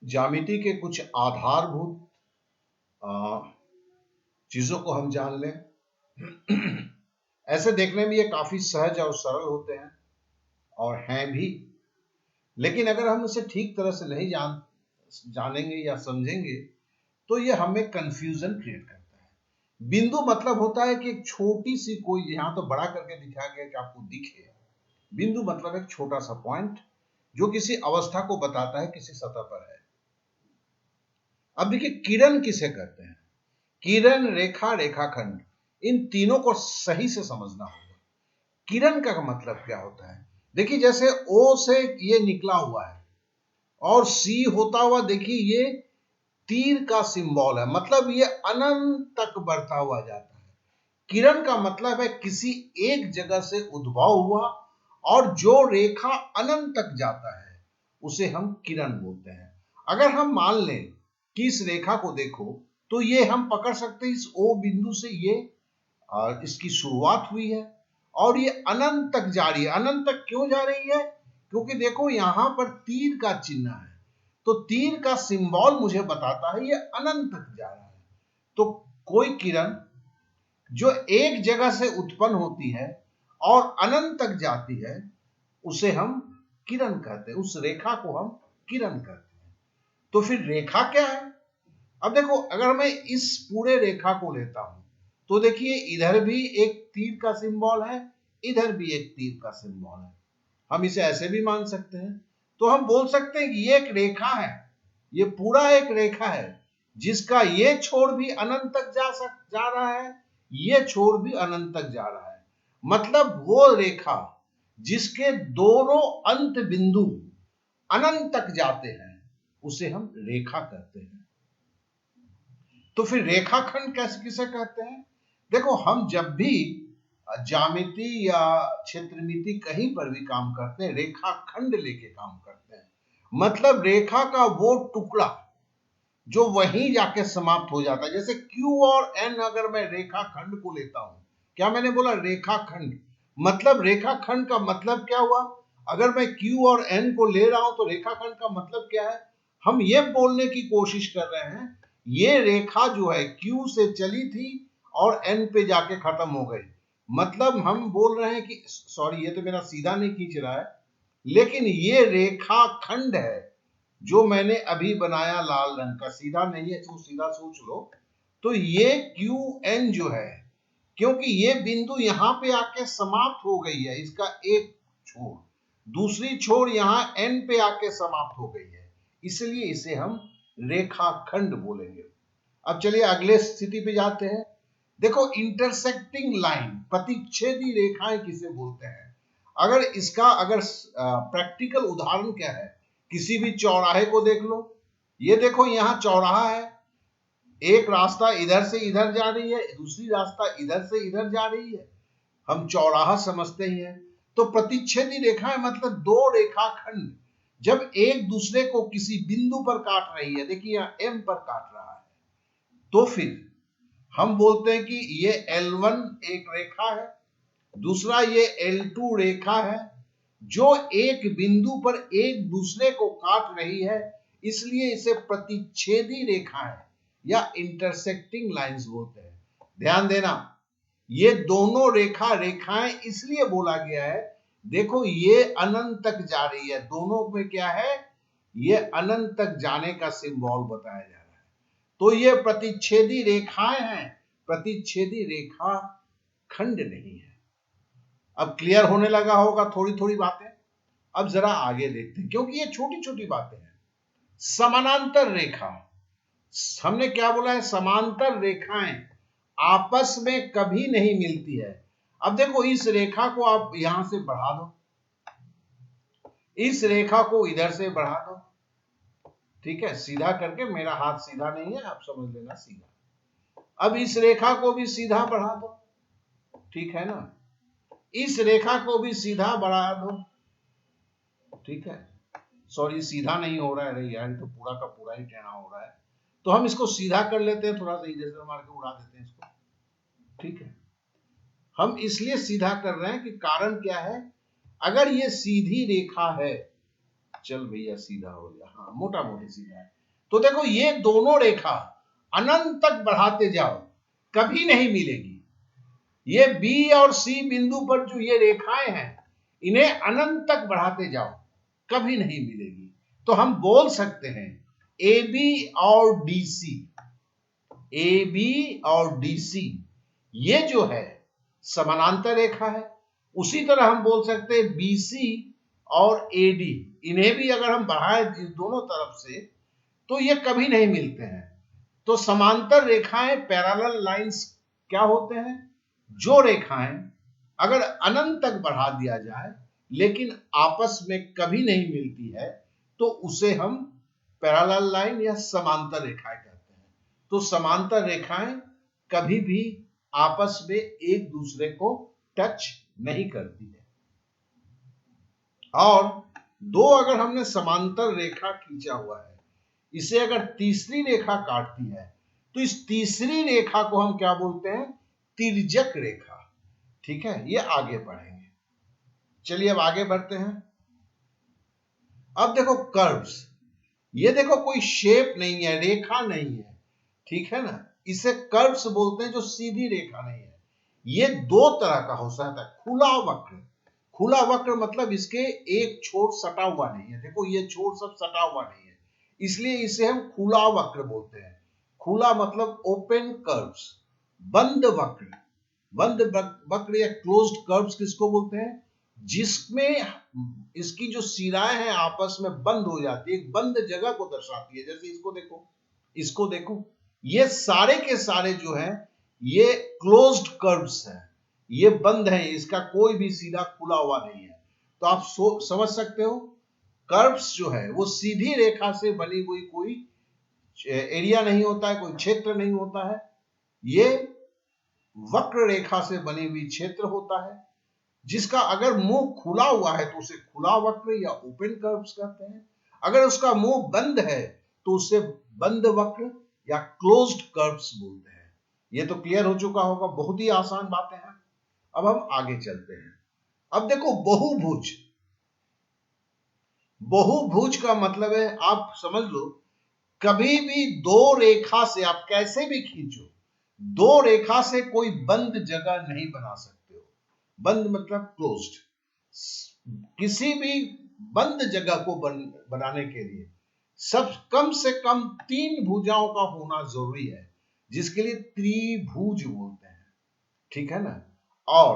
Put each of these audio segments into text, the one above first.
ज्यामिति के कुछ आधारभूत चीजों को हम जान लें। ऐसे देखने में ये काफी सहज और सरल होते हैं और हैं भी, लेकिन अगर हम इसे ठीक तरह से नहीं जानेंगे या समझेंगे तो ये हमें कंफ्यूजन क्रिएट करता है। बिंदु मतलब होता है कि एक छोटी सी कोई, यहां तो बड़ा करके दिखाया गया कि आपको दिखे। बिंदु मतलब एक छोटा सा पॉइंट जो किसी अवस्था को बताता है, किसी सतह पर है। अब देखिए किरण किसे कहते हैं। किरण, रेखा, रेखाखंड, इन तीनों को सही से समझना होगा। किरण का मतलब क्या होता है? देखिए जैसे ओ से ये निकला हुआ है और सी होता हुआ, देखिए ये तीर का सिंबल है, मतलब ये अनंत तक बढ़ता हुआ जाता है। किरण का मतलब है किसी एक जगह से उद्भव हुआ और जो रेखा अनंत तक जाता है उसे हम किरण बोलते हैं। अगर हम मान लें कि इस रेखा को देखो तो ये हम पकड़ सकते हैं, इस ओ बिंदु से ये इसकी शुरुआत हुई है और ये अनंत तक जा रही है। अनंत तक क्यों जा रही है? क्योंकि देखो यहां पर तीर का चिन्ह है, तो तीर का सिंबल मुझे बताता है ये अनंत तक जा रहा है। तो कोई किरण जो एक जगह से उत्पन्न होती है और अनंत तक जाती है उसे हम किरण कहते हैं, उस रेखा को हम किरण कहते हैं। तो फिर रेखा क्या है? अब देखो अगर मैं इस पूरे रेखा को लेता हूं तो देखिए इधर भी एक तीर का सिंबल है, इधर भी एक तीर का सिंबल है। हम इसे ऐसे भी मान सकते हैं, तो हम बोल सकते हैं कि ये एक रेखा है, ये पूरा एक रेखा है जिसका ये छोर भी अनंत तक जा रहा है, ये छोर भी अनंत तक जा रहा है। मतलब वो रेखा जिसके दोनों अंत बिंदु अनंत तक जाते हैं उसे हम रेखा कहते हैं। तो फिर रेखाखंड कैसे किसे कहते हैं? देखो हम जब भी ज्यामिति या क्षेत्रमिति कहीं पर भी काम करते हैं, रेखाखंड लेके काम करते हैं। मतलब रेखा का वो टुकड़ा जो वहीं जाके समाप्त हो जाता है। जैसे Q और N अगर मैं रेखाखंड को लेता हूं, क्या मैंने बोला रेखाखंड? मतलब रेखाखंड का मतलब क्या हुआ? अगर मैं Q और N को ले रहा हूं तो रेखाखंड का मतलब क्या है? हम ये बोलने की कोशिश कर रहे हैं ये रेखा जो है Q से चली थी और N पे जाके खत्म हो गई। मतलब हम बोल रहे हैं कि सॉरी, ये तो मेरा सीधा नहीं खींच रहा है, लेकिन ये रेखाखंड है जो मैंने अभी बनाया लाल रंग का, सीधा नहीं है, तो सीधा सोच लो। तो ये QN जो है, क्योंकि ये बिंदु यहां पे आके समाप्त हो गई है, इसका एक छोर, दूसरी छोर यहां N पे आके समाप्त हो गई है, इसलिए इसे हम रेखाखंड बोलेंगे। अब चलिए अगले स्थिति पे जाते हैं। देखो इंटरसेक्टिंग लाइन, प्रतिच्छेदी रेखाएं किसे बोलते हैं? अगर इसका प्रैक्टिकल उदाहरण क्या है, किसी भी चौराहे को देख लो। ये देखो यहां चौराहा है, एक रास्ता इधर से इधर जा रही है, दूसरी रास्ता इधर से इधर जा रही है, हम चौराहा समझते ही हैं। तो प्रतिच्छेदी रेखाएं मतलब दो रेखाखंड जब एक दूसरे को किसी बिंदु पर काट रही है, देखिए यहां M पर काट रहा है, तो फिर हम बोलते हैं कि ये L1 एक रेखा है, दूसरा ये L2 रेखा है जो एक बिंदु पर एक दूसरे को काट रही है, इसलिए इसे प्रतिच्छेदी रेखाएं या इंटरसेक्टिंग लाइंस बोलते हैं। ध्यान देना, ये दोनों रेखाएं इसलिए बोला गया है, देखो ये अनंत तक जा रही है, दोनों में क्या है, ये अनंत तक जाने का सिंबल बताया जा रहा है। तो ये प्रतिच्छेदी रेखाएं हैं, प्रतिच्छेदी रेखा खंड नहीं है। अब क्लियर होने लगा होगा थोड़ी थोड़ी बातें। अब जरा आगे देखते हैं, क्योंकि ये छोटी छोटी बातें हैं। समानांतर रेखा, हमने क्या बोला है? समांतर रेखाएं आपस में कभी नहीं मिलती है। अब देखो इस रेखा को आप यहां से बढ़ा दो, इस रेखा को इधर से बढ़ा दो, ठीक है, सीधा करके, मेरा हाथ सीधा नहीं है, आप समझ लेना सीधा। अब इस रेखा को भी सीधा बढ़ा दो, ठीक है ना, इस रेखा को भी सीधा बढ़ा दो, ठीक है। सॉरी सीधा नहीं हो रहा है यार, तो पूरा का पूरा ही टेढ़ा हो रहा है, तो हम इसको सीधा कर लेते हैं, थोड़ा सा इधर से मार के उड़ा देते हैं इसको, ठीक है। हम इसलिए सीधा कर रहे हैं कि कारण क्या है, अगर ये सीधी रेखा है, चल भैया सीधा हो गया, हाँ मोटा मोटी सीधा है। तो देखो ये दोनों रेखा अनंत तक बढ़ाते जाओ, कभी नहीं मिलेगी। ये बी और सी बिंदु पर जो ये रेखाएं हैं, इन्हें अनंत तक बढ़ाते जाओ, कभी नहीं मिलेगी। तो हम बोल सकते हैं ए बी और डी सी, ए बी और डी सी ये जो है समानांतर रेखा है। उसी तरह हम बोल सकते हैं बी सी और ए डी, इन्हें भी अगर हम बढ़ाएं इस दोनों तरफ से, तो ये कभी नहीं मिलते हैं। तो समांतर रेखाएं पैरेलल लाइंस क्या होते हैं? जो रेखाएं अगर अनंत तक बढ़ा दिया जाए लेकिन आपस में कभी नहीं मिलती है, तो उसे हम पैरेलल लाइन या समांतर रेखाएं कहते हैं। तो समांतर रेखाएं कभी भी आपस में एक दूसरे को टच नहीं करती है। और दो अगर हमने समांतर रेखा खींचा हुआ है, इसे अगर तीसरी रेखा काटती है, तो इस तीसरी रेखा को हम क्या बोलते हैं? तिर्यक रेखा। ठीक है, ये आगे पढ़ेंगे। चलिए अब आगे बढ़ते हैं। अब देखो कर्व्स, ये देखो कोई शेप नहीं है, रेखा नहीं है, ठीक है ना, इसे कर्व्स बोलते हैं, जो सीधी रेखा नहीं है। ये दो तरह का हो सकता है, खुला वक्र। खुला वक्र मतलब इसके एक छोर सटा हुआ नहीं है, देखो ये छोर सब सटा हुआ नहीं है, इसलिए इसे हम खुला वक्र बोलते हैं। खुला मतलब ओपन कर्व्स। बंद वक्र, बंद वक्र या क्लोज्ड कर्व्स किसको बोलते हैं? जिसमें इसकी जो सिराएं हैं आपस में बंद हो जाती है, एक बंद जगह को दर्शाती है। जैसे इसको देखो, इसको देखो, ये सारे के सारे जो हैं ये क्लोज्ड कर्व्स हैं, ये बंद है, इसका कोई भी सीधा खुला हुआ नहीं है। तो आप समझ सकते हो, कर्व्स जो है वो सीधी रेखा से बनी हुई कोई एरिया नहीं होता है, कोई क्षेत्र नहीं होता है, ये वक्र रेखा से बनी हुई क्षेत्र होता है, जिसका अगर मुंह खुला हुआ है तो उसे खुला वक्र या ओपन कर्व्स कहते हैं। अगर उसका मुंह बंद है तो उसे बंद वक्र या क्लोज्ड कर्व्स बोलते हैं। ये तो क्लियर हो चुका होगा, बहुत ही आसान बातें हैं। अब हम आगे चलते हैं। अब देखो बहुभुज, बहुभुज का मतलब है, आप समझ लो, कभी भी दो रेखा से आप कैसे भी खींचो, दो रेखा से कोई बंद जगह नहीं बना सकते हो। बंद मतलब क्लोज्ड। किसी भी बंद जगह को बनाने के लिए सब कम से कम तीन भुजाओं का होना जरूरी है, जिसके लिए त्रिभुज बोलते हैं, ठीक है ना। और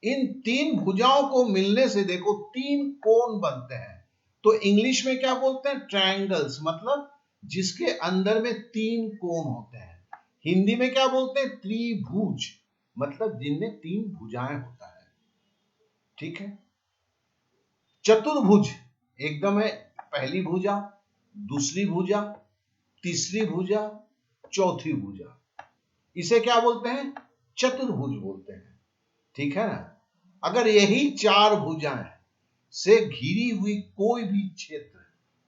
इन तीन भुजाओं को मिलने से देखो तीन कोण बनते हैं। तो इंग्लिश में क्या बोलते हैं? ट्रायंगल्स, मतलब जिसके अंदर में तीन कोण होते हैं। हिंदी में क्या बोलते हैं? त्रिभुज, मतलब जिनमें तीन भुजाएं होता है, ठीक है। चतुर्भुज एकदम है, पहली भुजा, दूसरी भुजा, तीसरी भुजा, चौथी भुजा, इसे क्या बोलते हैं? चतुर्भुज बोलते हैं, ठीक है ना। अगर यही चार भुजाएं से घिरी हुई कोई भी क्षेत्र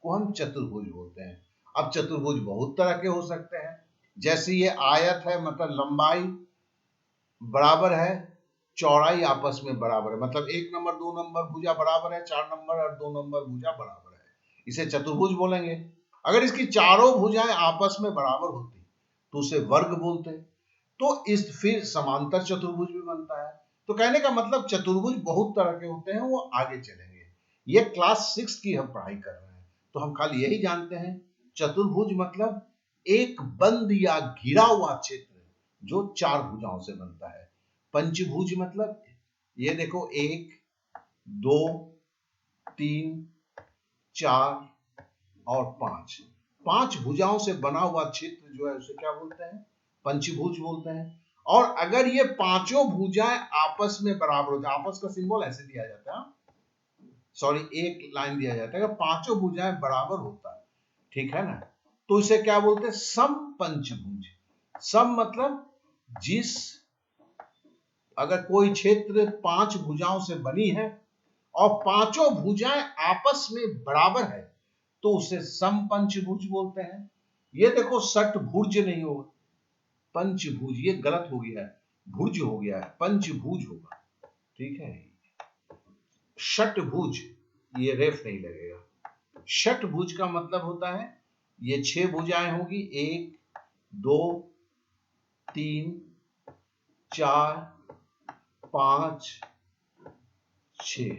को हम चतुर्भुज बोलते हैं। अब चतुर्भुज बहुत तरह के हो सकते हैं, जैसे ये आयत है, मतलब लंबाई बराबर है, चौड़ाई आपस में बराबर है, मतलब 1 नंबर 2 नंबर भुजा बराबर है, 4 नंबर और 2 नंबर भुजा बराबर है, इसे चतुर्भुज बोलेंगे। अगर इसकी चारों भुजाएं आपस में बराबर होती तो उसे वर्ग बोलते हैं। तो इस फिर समांतर चतुर्भुज भी बनता है। तो कहने का मतलब चतुर्भुज बहुत तरह के होते हैं, वो आगे चलेंगे। ये क्लास 6 की हम पढ़ाई कर रहे हैं, तो हम खाली यही जानते हैं चतुर्भुज मतलब एक बंद या घिरा हुआ क्षेत्र जो चार भुजाओं से बनता है। पंचभुज मतलब ये देखो 1 2 3 4 और 5, 5 भुजाओं से बना हुआ क्षेत्र जो है उसे क्या बोलते हैं? पंचभुज बोलते हैं। और अगर ये पांचों भुजाएं आपस में बराबर हो जाए, आपस का सिंबल ऐसे दिया जाता है, सॉरी एक लाइन दिया जाता है, अगर पांचों भुजाएं बराबर होता है, ठीक है ना, तो इसे क्या बोलते हैं? सम पंचभुज। सम मतलब जिस, अगर कोई क्षेत्र 5 भुजाओं से बनी है और पांचों भुजाएं आपस में बराबर है, तो उसे समपंचभुज बोलते हैं। ये देखो षटभुज नहीं होगा, पंचभुज, ये गलत हो गया है, भुज हो गया है, पंचभुज होगा, ठीक है। षटभुज ये रेफ नहीं लगेगा, षटभुज का मतलब होता है ये 6 भुजाएं होगी, 1 2 3 4 5 6।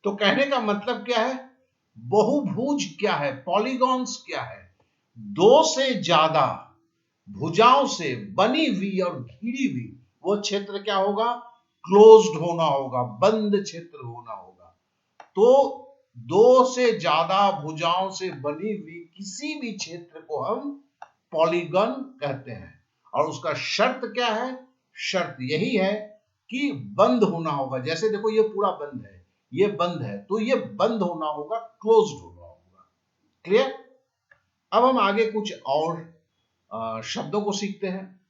तो कहने का मतलब क्या है, बहुभुज क्या है, पॉलीगॉन्स क्या है, 2 से ज्यादा भुजाओं से बनी हुई और घिरी हुई वो क्षेत्र क्या होगा, क्लोज्ड होना होगा, बंद क्षेत्र होना होगा। तो 2 से ज्यादा भुजाओं से बनी हुई किसी भी क्षेत्र को हम पॉलीगन कहते हैं। और उसका शर्त क्या है, शर्त यही है कि बंद होना होगा। जैसे देखो ये पूरा बंद है, ये बंद है, तो ये बंद होना होगा, क्लोज्ड होना होगा। क्लियर। अब हम आगे कुछ और शब्दों को सीखते हैं।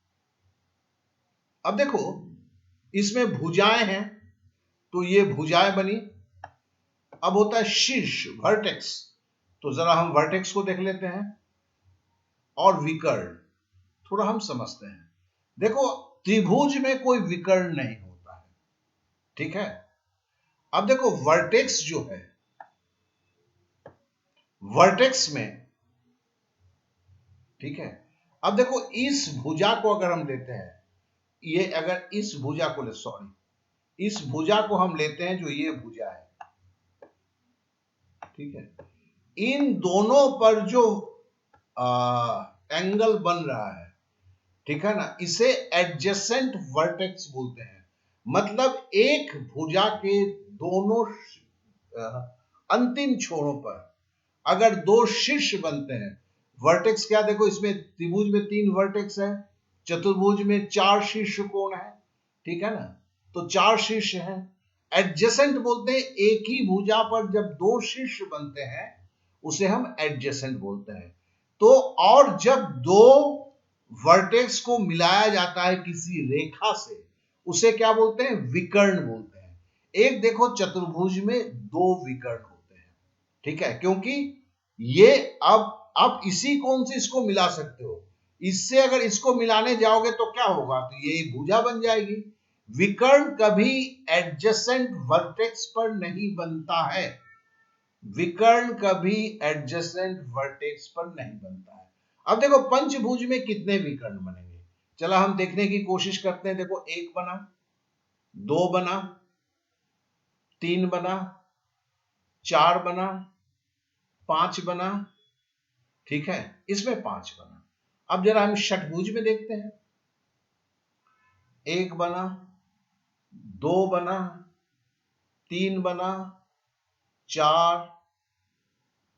अब देखो इसमें भुजाएं हैं, तो ये भुजाएं बनी। अब होता है शीर्ष, वर्टेक्स, तो जरा हम वर्टेक्स को देख लेते हैं और विकर्ण थोड़ा हम समझते हैं। देखो त्रिभुज में कोई विकर्ण नहीं होता है, ठीक है। अब देखो वर्टेक्स जो है, वर्टेक्स में, ठीक है। अब देखो इस भुजा को अगर हम लेते हैं, ये अगर इस भुजा को इस भुजा को हम लेते हैं, जो ये भुजा है, ठीक है, इन दोनों पर जो एंगल बन रहा है, ठीक है ना, इसे एडजेसेंट वर्टेक्स बोलते हैं। मतलब एक भुजा के दोनों अंतिम छोरों पर अगर 2 शीर्ष बनते हैं, वर्टेक्स क्या, देखो इसमें त्रिभुज में 3 वर्टेक्स है, चतुर्भुज में 4 शीर्ष कोण है, ठीक है ना, तो 4 शीर्ष हैं। एडजेसेंट बोलते हैं एक ही भुजा पर जब 2 शीर्ष बनते हैं उसे हम एडजेसेंट बोलते हैं। तो और जब 2 वर्टेक्स को मिलाया जाता है किसी रेखा से, उसे क्या बोलते हैं, विकर्ण बोलते हैं। एक देखो चतुर्भुज में 2 विकर्ण होते हैं, ठीक है, क्योंकि ये अब इसी कोण से इसको मिला सकते हो, इससे अगर इसको मिलाने जाओगे तो क्या होगा, तो ये भुजा बन जाएगी। विकर्ण कभी एडजेसेंट वर्टेक्स पर नहीं बनता है, विकर्ण कभी एडजेसेंट वर्टेक्स पर नहीं बनता है। अब देखो पंचभुज में कितने विकर्ण बनेंगे, चला हम देखने की कोशिश करते हैं। देखो 1 बना, 2 बना, 3 बना, 4 बना, 5 बना, ठीक है, इसमें 5 बना। अब जरा हम षटभुज में देखते हैं, 1 बना, 2 बना, 3 बना, 4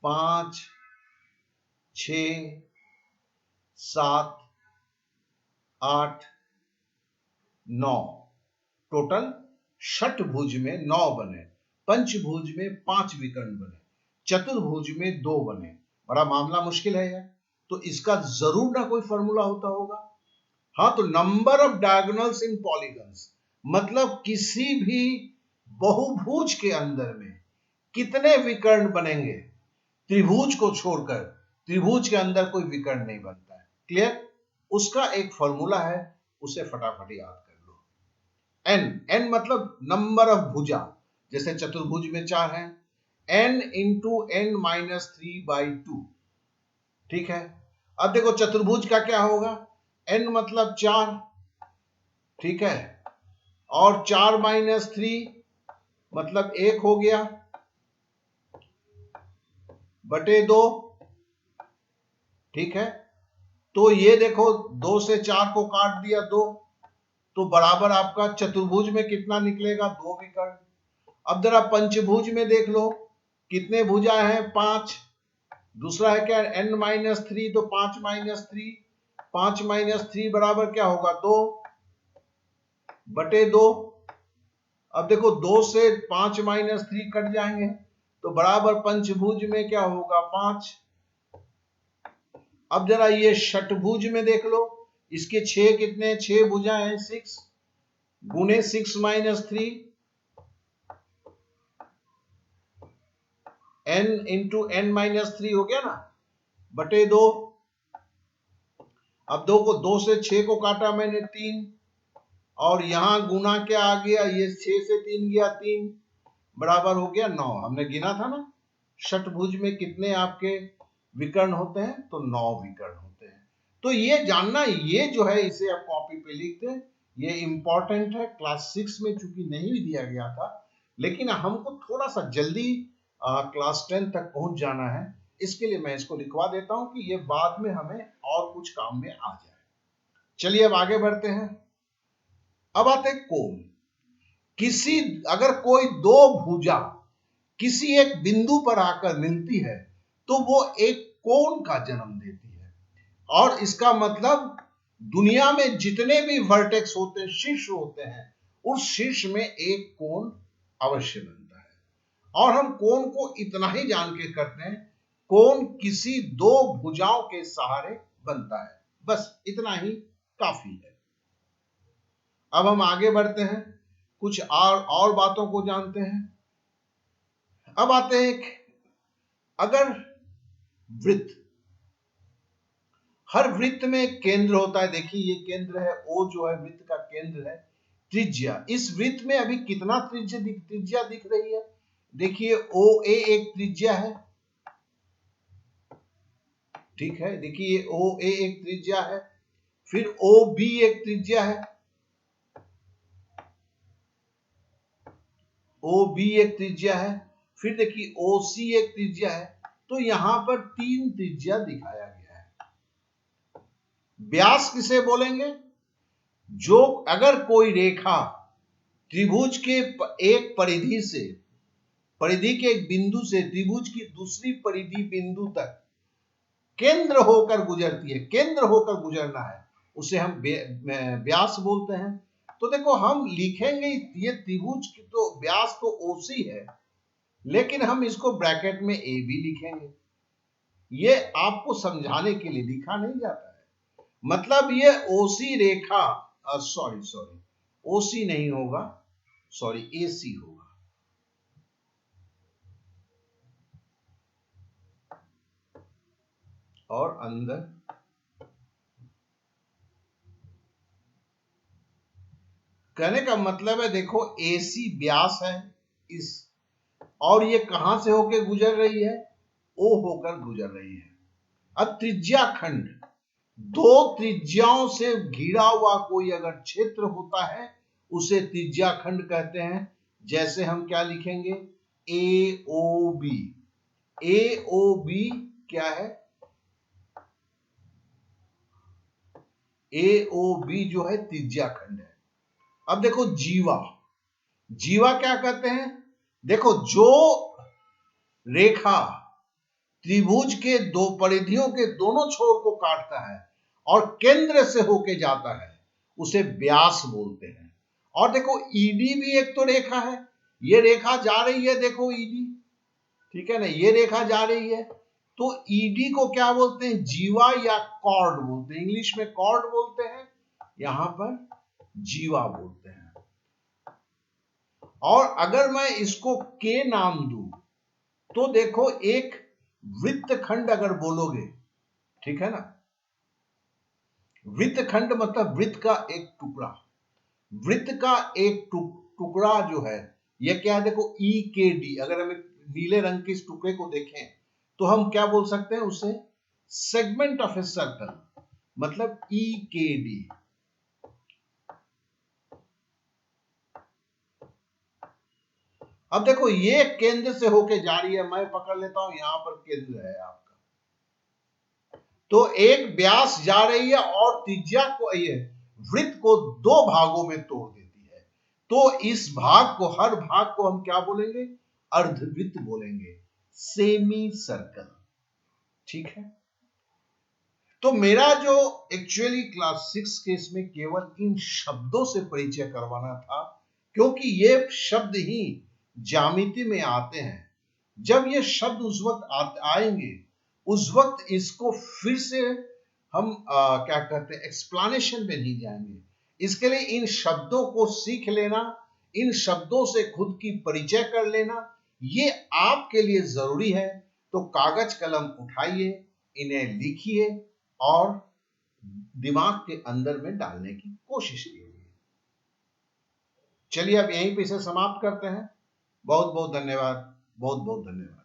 5 6 7 8 9, टोटल षटभुज में 9 बने, पंचभुज में 5 विकर्ण बने, चतुर्भुज में 2 बने। बड़ा मामला मुश्किल है यार, तो इसका जरूर ना कोई फॉर्मूला होता होगा। हाँ, तो number of diagonals in polygons, मतलब किसी भी बहुभुज के अंदर में कितने विकर्ण बनेंगे, त्रिभुज को छोड़कर त्रिभुज के अंदर कोई विकर्ण नहीं बनता है। क्लियर। उसका एक फॉर्मूला है, उसे फटाफट याद कर लो। एन मतलब नंबर ऑफ भुजा, जैसे चतुर्भुज में 4 है, n इंटू n माइनस 3/2, ठीक है। अब देखो चतुर्भुज का क्या होगा, n मतलब 4, ठीक है, और 4 माइनस 3 मतलब 1 हो गया, बटे 2, ठीक है। तो ये देखो 2 से 4 को काट दिया 2, तो बराबर आपका चतुर्भुज में कितना निकलेगा, 2 विकर्ण। अब जरा पंचभुज में देख लो, कितने भुजा है, 5। दूसरा है क्या, n माइनस 3, तो 5 माइनस 3, 5 माइनस 3 बराबर क्या होगा, 2 बटे 2। अब देखो 2 से 5 माइनस 3 कट जाएंगे, तो बराबर पंचभुज में क्या होगा, 5। अब जरा ये षटभुज में देख लो, इसके 6 कितने, 6 भुजा हैं, 6 गुने 6 minus 3, n into n minus 3 हो गया ना, बटे 2। अब 2 को 2 से 6 को काटा मैंने 3, और यहां गुना क्या आ गया, ये 6 से 3 गया 3, बराबर हो गया 9। हमने गिना था ना, षटभुज में कितने आपके विकर्ण होते हैं? तो 9 विकर्ण होते हैं। तो ये जानना, ये जो है इसे आप कॉपी पे लिख दें, ये इंपॉर्टेंट है। क्लास 6 में चूंकि नहीं दिया गया था, लेकिन हमको थोड़ा सा जल्दी क्लास 10 तक पहुंच जाना है, इसके लिए मैं इसको लिखवा देता हूं कि ये बाद में हमें और कुछ काम में आ जाए। चलिए अब आगे बढ़ते हैं। अब आते हैं कोण। किसी, अगर कोई दो भुजा किसी एक बिंदु पर आकर मिलती है तो वो एक कोण का जन्म देती है। और इसका मतलब दुनिया में जितने भी वर्टेक्स होते हैं, शीर्ष होते हैं, उस शीर्ष में एक कोण अवश्य बनता है। और हम कोण को इतना ही जान के करते हैं, कोण किसी दो भुजाओं के सहारे बनता है, बस इतना ही काफी है। अब हम आगे बढ़ते हैं, कुछ और बातों को जानते हैं। अब आते हैं, अगर वृत्त, हर वृत्त में केंद्र होता है। देखिए ये केंद्र है, ओ जो है वृत्त का केंद्र है। त्रिज्या, इस वृत्त में अभी कितना त्रिज्या दिख रही है? देखिए ओ ए एक त्रिज्या है, ठीक है। देखिए ओ ए एक त्रिज्या है, फिर ओ बी एक त्रिज्या है, ओ बी एक त्रिज्या है, फिर देखिए ओ सी एक त्रिज्या है। तो यहां पर 3 त्रिज्या दिखाया गया है। व्यास किसे बोलेंगे? जो अगर कोई रेखा त्रिभुज के एक परिधि से, परिधि के एक बिंदु से त्रिभुज की दूसरी परिधि बिंदु तक केंद्र होकर गुजरती है, केंद्र होकर गुजरना है, उसे हम व्यास बोलते हैं। तो देखो हम लिखेंगे ये त्रिभुज की तो व्यास तो ओसी है, लेकिन हम इसको ब्रैकेट में ए भी लिखेंगे। ये आपको समझाने के लिए लिखा नहीं जाता है। मतलब ये ओसी रेखा, सॉरी ओसी नहीं होगा, सॉरी एसी होगा। और अंदर कहने का मतलब है, देखो एसी व्यास है इस, और ये कहां से होकर गुजर रही है? ओ होकर गुजर रही है। अब त्रिज्या खंड, दो त्रिज्याओं से घिरा हुआ कोई अगर क्षेत्र होता है उसे त्रिज्या खंड कहते हैं। जैसे हम क्या लिखेंगे? ए ओ बी। ए ओ बी क्या है? ए ओ बी जो है त्रिज्या खंड है। अब देखो जीवा, जीवा क्या कहते हैं? देखो जो रेखा त्रिभुज के दो परिधियों के दोनों छोर को काटता है और केंद्र से होके जाता है, उसे व्यास बोलते हैं। और देखो ईडी भी एक तो रेखा है, ये रेखा जा रही है, देखो ईडी, ठीक है ना, ये रेखा जा रही है। तो ईडी को क्या बोलते हैं? जीवा या कॉर्ड बोलते हैं। इंग्लिश में कॉर्ड बोलते हैं, यहां पर जीवा बोलते हैं। और अगर मैं इसको के नाम दूं तो देखो एक वृत्तखंड अगर बोलोगे, ठीक है ना, वृत्तखंड मतलब वृत्त का एक टुकड़ा, वृत्त का एक टुकड़ा जो है, यह क्या है? देखो ई के डी, अगर हम नीले रंग के इस टुकड़े को देखें तो हम क्या बोल सकते हैं उसे? सेगमेंट ऑफ ए सर्कल, मतलब ई के डी। अब देखो ये केंद्र से होके जा रही है, मैं पकड़ लेता हूं, यहां पर केंद्र है आपका, तो एक व्यास जा रही है और त्रिज्या को, ये वृत्त को दो भागों में तोड़ देती है। तो इस भाग को, हर भाग को हम क्या बोलेंगे? अर्धवृत्त बोलेंगे, सेमी सर्कल, ठीक है। तो मेरा जो एक्चुअली क्लास 6 के इसमें केवल इन शब्दों से परिचय करवाना था, क्योंकि ये शब्द ही ज्यामिति में आते हैं। जब ये शब्द उस वक्त आएंगे, उस वक्त इसको फिर से हम क्या कहते हैं, एक्सप्लेनेशन में नहीं जाएंगे। इसके लिए इन शब्दों को सीख लेना, इन शब्दों से खुद की परिचय कर लेना, ये आपके लिए जरूरी है। तो कागज कलम उठाइए, इन्हें लिखिए और दिमाग के अंदर में डालने की कोशिश कीजिए। चलिए अब यहीं पे इसे समाप्त करते हैं। बहुत बहुत धन्यवाद, बहुत बहुत धन्यवाद।